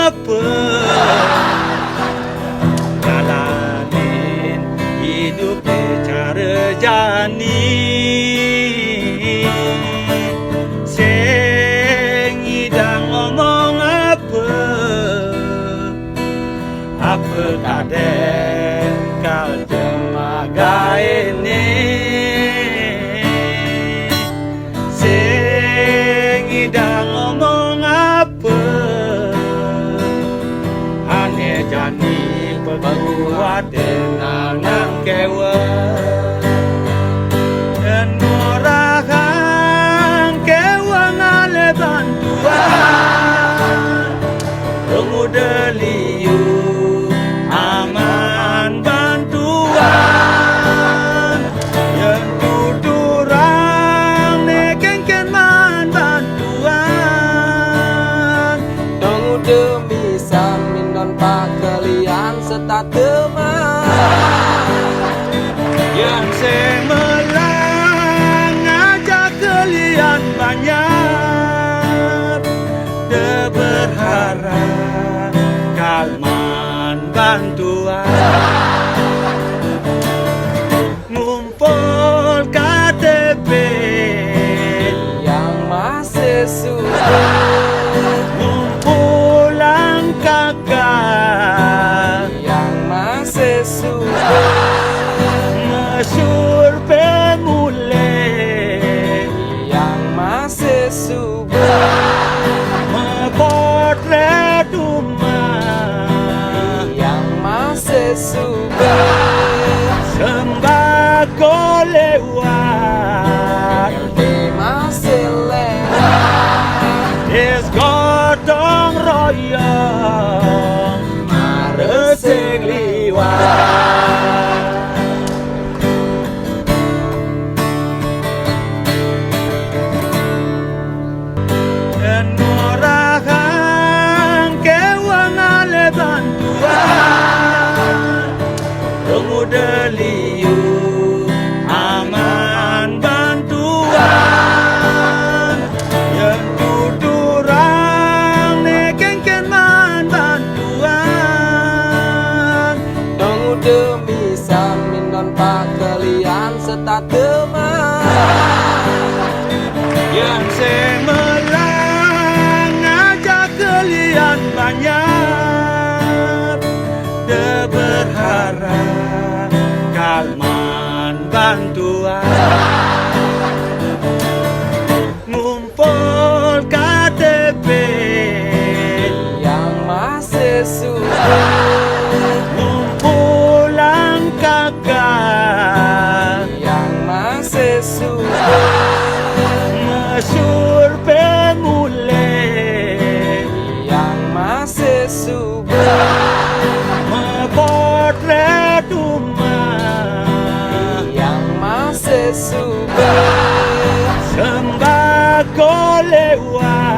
apa jalanin hidup cara jani sing idang ngomong apa kadang kau temaga ini sing idang ngomong apa aneh jani perbuat dengan nang kewa dan orang kewa ngale bantuan pemuda liu aman bantuan yang tuturang nekengken man bantuan Dong demi saminon pakelian serta teman yang semelang ngajak kalian banyak de berharap kalman bantuan ngumpul KTP yang masih sulit ngumpulan kakak yang masih sulit mesur pemule yang masih subur mepotret rumah yang masih subur sembako lewat masih lewat is gotong royong resik liwat dan orang kewa ngale bantuan pemuda liu aman bantuan yang tuturang nekengken man bantuan Dong demi saminon pakelian serta teman yang semelang ngajak kalian banyak de berharap kalman bantuan ngumpul KTP yang masih sulit ngumpulan kakak yang masih sulit mesur pemule yang masih subur mepotret rumah yang masih subur sembako lewat